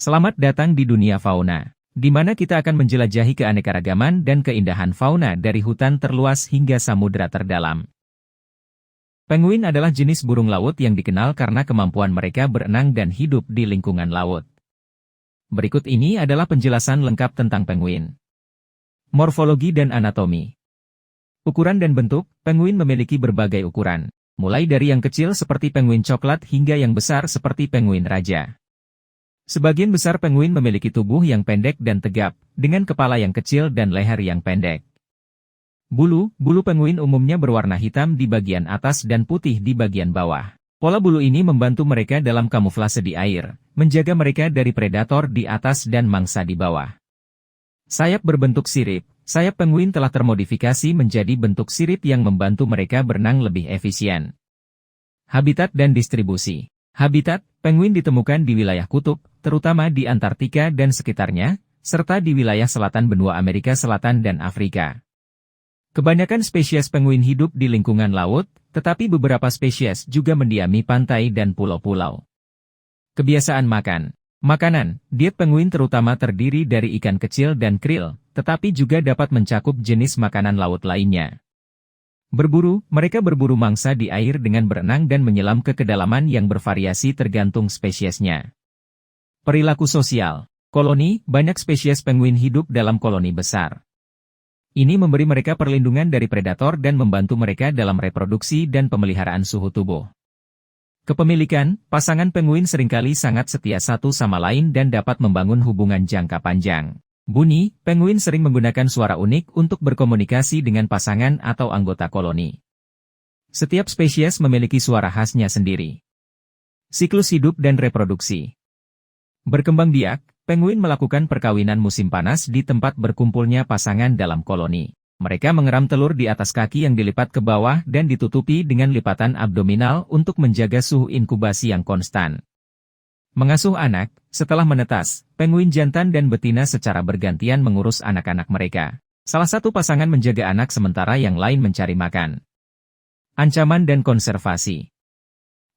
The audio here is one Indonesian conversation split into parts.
Selamat datang di dunia fauna, di mana kita akan menjelajahi keanekaragaman dan keindahan fauna dari hutan terluas hingga samudera terdalam. Penguin adalah jenis burung laut yang dikenal karena kemampuan mereka berenang dan hidup di lingkungan laut. Berikut ini adalah penjelasan lengkap tentang penguin. Morfologi dan anatomi. Ukuran dan bentuk, penguin memiliki berbagai ukuran, mulai dari yang kecil seperti penguin coklat hingga yang besar seperti penguin raja. Sebagian besar penguin memiliki tubuh yang pendek dan tegap, dengan kepala yang kecil dan leher yang pendek. Bulu penguin umumnya berwarna hitam di bagian atas dan putih di bagian bawah. Pola bulu ini membantu mereka dalam kamuflase di air, menjaga mereka dari predator di atas dan mangsa di bawah. Sayap berbentuk sirip. Sayap penguin telah termodifikasi menjadi bentuk sirip yang membantu mereka berenang lebih efisien. Habitat dan distribusi. Habitat, penguin ditemukan di wilayah kutub, terutama di Antartika dan sekitarnya, serta di wilayah selatan benua Amerika Selatan dan Afrika. Kebanyakan spesies penguin hidup di lingkungan laut, tetapi beberapa spesies juga mendiami pantai dan pulau-pulau. Kebiasaan makan. Makanan, diet penguin terutama terdiri dari ikan kecil dan krill, tetapi juga dapat mencakup jenis makanan laut lainnya. Berburu, mereka berburu mangsa di air dengan berenang dan menyelam ke kedalaman yang bervariasi tergantung spesiesnya. Perilaku sosial. Koloni, banyak spesies penguin hidup dalam koloni besar. Ini memberi mereka perlindungan dari predator dan membantu mereka dalam reproduksi dan pemeliharaan suhu tubuh. Kepemilikan, pasangan penguin seringkali sangat setia satu sama lain dan dapat membangun hubungan jangka panjang. Bunyi, penguin sering menggunakan suara unik untuk berkomunikasi dengan pasangan atau anggota koloni. Setiap spesies memiliki suara khasnya sendiri. Siklus hidup dan reproduksi. Berkembang biak, penguin melakukan perkawinan musim panas di tempat berkumpulnya pasangan dalam koloni. Mereka mengeram telur di atas kaki yang dilipat ke bawah dan ditutupi dengan lipatan abdominal untuk menjaga suhu inkubasi yang konstan. Mengasuh anak, setelah menetas, penguin jantan dan betina secara bergantian mengurus anak-anak mereka. Salah satu pasangan menjaga anak sementara yang lain mencari makan. Ancaman dan konservasi.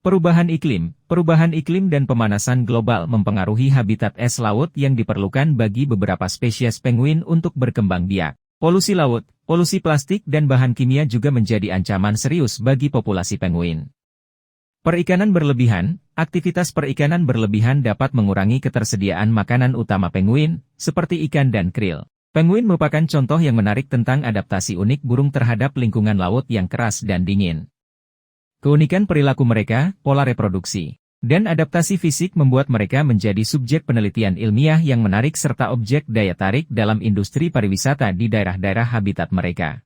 Perubahan iklim dan pemanasan global mempengaruhi habitat es laut yang diperlukan bagi beberapa spesies penguin untuk berkembang biak. Polusi laut, polusi plastik dan bahan kimia juga menjadi ancaman serius bagi populasi penguin. Perikanan berlebihan, aktivitas perikanan berlebihan dapat mengurangi ketersediaan makanan utama penguin, seperti ikan dan krill. Penguin merupakan contoh yang menarik tentang adaptasi unik burung terhadap lingkungan laut yang keras dan dingin. Keunikan perilaku mereka, pola reproduksi, dan adaptasi fisik membuat mereka menjadi subjek penelitian ilmiah yang menarik serta objek daya tarik dalam industri pariwisata di daerah-daerah habitat mereka.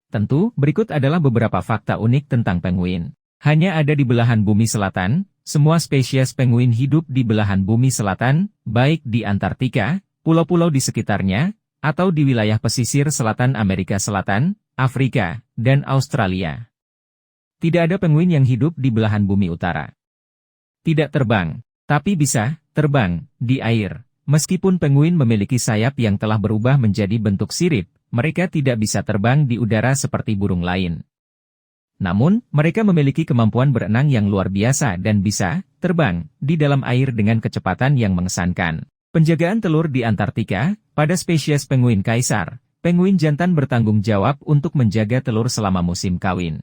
Tentu, berikut adalah beberapa fakta unik tentang penguin. Hanya ada di belahan bumi selatan, semua spesies penguin hidup di belahan bumi selatan, baik di Antartika, pulau-pulau di sekitarnya, atau di wilayah pesisir selatan Amerika Selatan, Afrika, dan Australia. Tidak ada penguin yang hidup di belahan bumi utara. Tidak terbang, tapi bisa terbang di air. Meskipun penguin memiliki sayap yang telah berubah menjadi bentuk sirip, mereka tidak bisa terbang di udara seperti burung lain. Namun, mereka memiliki kemampuan berenang yang luar biasa dan bisa terbang di dalam air dengan kecepatan yang mengesankan. Penjagaan telur di Antartika, pada spesies penguin kaisar, penguin jantan bertanggung jawab untuk menjaga telur selama musim kawin.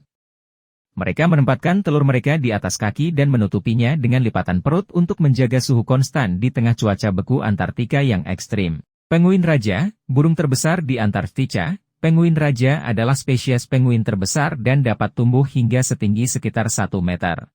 Mereka menempatkan telur mereka di atas kaki dan menutupinya dengan lipatan perut untuk menjaga suhu konstan di tengah cuaca beku Antartika yang ekstrim. Penguin raja, burung terbesar di Antartika. Penguin raja adalah spesies penguin terbesar dan dapat tumbuh hingga setinggi sekitar 1 meter.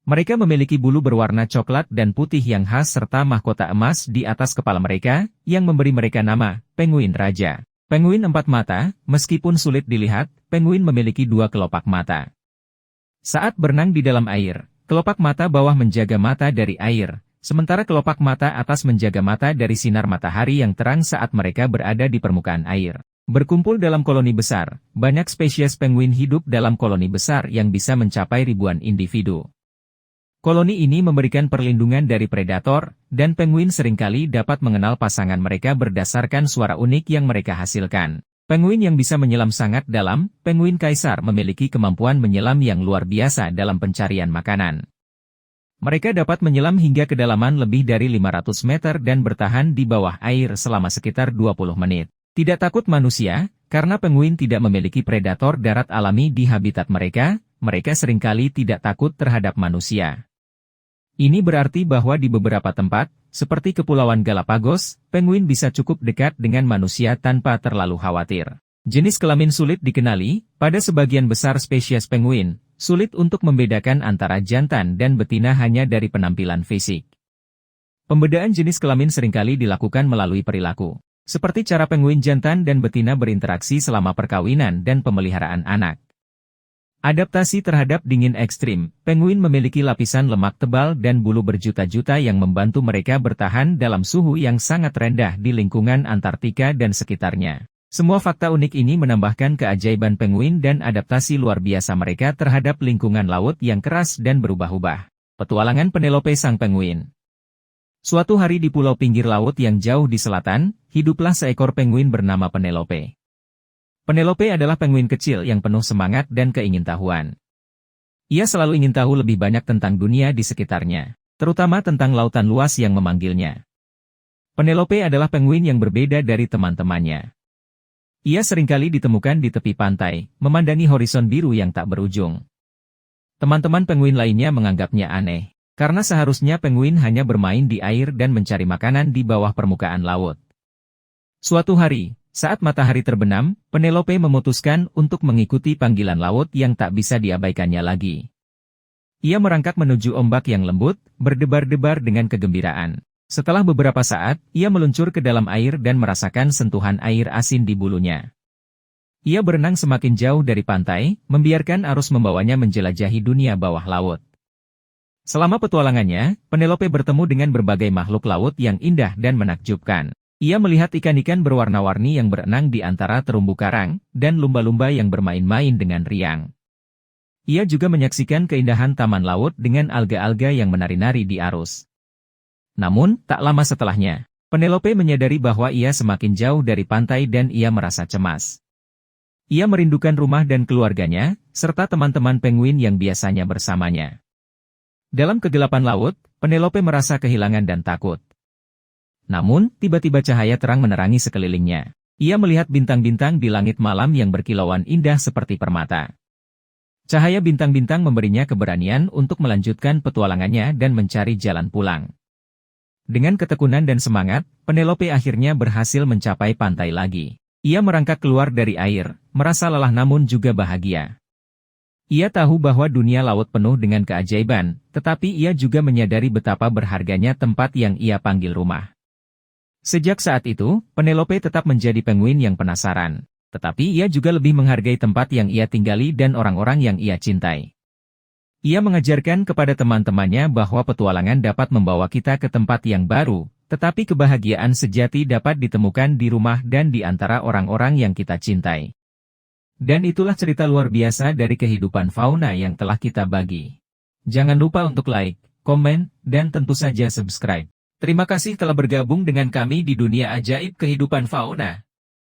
Mereka memiliki bulu berwarna coklat dan putih yang khas serta mahkota emas di atas kepala mereka, yang memberi mereka nama, penguin raja. Penguin 4 mata, meskipun sulit dilihat, penguin memiliki 2 kelopak mata. Saat berenang di dalam air, kelopak mata bawah menjaga mata dari air, sementara kelopak mata atas menjaga mata dari sinar matahari yang terang saat mereka berada di permukaan air. Berkumpul dalam koloni besar, banyak spesies penguin hidup dalam koloni besar yang bisa mencapai ribuan individu. Koloni ini memberikan perlindungan dari predator, dan penguin seringkali dapat mengenal pasangan mereka berdasarkan suara unik yang mereka hasilkan. Penguin yang bisa menyelam sangat dalam, penguin kaisar memiliki kemampuan menyelam yang luar biasa dalam pencarian makanan. Mereka dapat menyelam hingga kedalaman lebih dari 500 meter dan bertahan di bawah air selama sekitar 20 menit. Tidak takut manusia, karena penguin tidak memiliki predator darat alami di habitat mereka, mereka seringkali tidak takut terhadap manusia. Ini berarti bahwa di beberapa tempat, seperti Kepulauan Galapagos, penguin bisa cukup dekat dengan manusia tanpa terlalu khawatir. Jenis kelamin sulit dikenali, pada sebagian besar spesies penguin, sulit untuk membedakan antara jantan dan betina hanya dari penampilan fisik. Pembedaan jenis kelamin seringkali dilakukan melalui perilaku, seperti cara penguin jantan dan betina berinteraksi selama perkawinan dan pemeliharaan anak. Adaptasi terhadap dingin ekstrim, penguin memiliki lapisan lemak tebal dan bulu berjuta-juta yang membantu mereka bertahan dalam suhu yang sangat rendah di lingkungan Antartika dan sekitarnya. Semua fakta unik ini menambahkan keajaiban penguin dan adaptasi luar biasa mereka terhadap lingkungan laut yang keras dan berubah-ubah. Petualangan Penelope sang penguin. Suatu hari di pulau pinggir laut yang jauh di selatan, hiduplah seekor penguin bernama Penelope. Penelope adalah penguin kecil yang penuh semangat dan keingintahuan. Ia selalu ingin tahu lebih banyak tentang dunia di sekitarnya, terutama tentang lautan luas yang memanggilnya. Penelope adalah penguin yang berbeda dari teman-temannya. Ia seringkali ditemukan di tepi pantai, memandangi horizon biru yang tak berujung. Teman-teman penguin lainnya menganggapnya aneh, karena seharusnya penguin hanya bermain di air dan mencari makanan di bawah permukaan laut. Suatu hari, saat matahari terbenam, Penelope memutuskan untuk mengikuti panggilan laut yang tak bisa diabaikannya lagi. Ia merangkak menuju ombak yang lembut, berdebar-debar dengan kegembiraan. Setelah beberapa saat, ia meluncur ke dalam air dan merasakan sentuhan air asin di bulunya. Ia berenang semakin jauh dari pantai, membiarkan arus membawanya menjelajahi dunia bawah laut. Selama petualangannya, Penelope bertemu dengan berbagai makhluk laut yang indah dan menakjubkan. Ia melihat ikan-ikan berwarna-warni yang berenang di antara terumbu karang, dan lumba-lumba yang bermain-main dengan riang. Ia juga menyaksikan keindahan taman laut dengan alga-alga yang menari-nari di arus. Namun, tak lama setelahnya, Penelope menyadari bahwa ia semakin jauh dari pantai dan ia merasa cemas. Ia merindukan rumah dan keluarganya, serta teman-teman penguin yang biasanya bersamanya. Dalam kegelapan laut, Penelope merasa kehilangan dan takut. Namun, tiba-tiba cahaya terang menerangi sekelilingnya. Ia melihat bintang-bintang di langit malam yang berkilauan indah seperti permata. Cahaya bintang-bintang memberinya keberanian untuk melanjutkan petualangannya dan mencari jalan pulang. Dengan ketekunan dan semangat, Penelope akhirnya berhasil mencapai pantai lagi. Ia merangkak keluar dari air, merasa lelah namun juga bahagia. Ia tahu bahwa dunia laut penuh dengan keajaiban, tetapi ia juga menyadari betapa berharganya tempat yang ia panggil rumah. Sejak saat itu, Penelope tetap menjadi penguin yang penasaran. Tetapi ia juga lebih menghargai tempat yang ia tinggali dan orang-orang yang ia cintai. Ia mengajarkan kepada teman-temannya bahwa petualangan dapat membawa kita ke tempat yang baru, tetapi kebahagiaan sejati dapat ditemukan di rumah dan di antara orang-orang yang kita cintai. Dan itulah cerita luar biasa dari kehidupan fauna yang telah kita bagi. Jangan lupa untuk like, komen, dan tentu saja subscribe. Terima kasih telah bergabung dengan kami di dunia ajaib kehidupan fauna.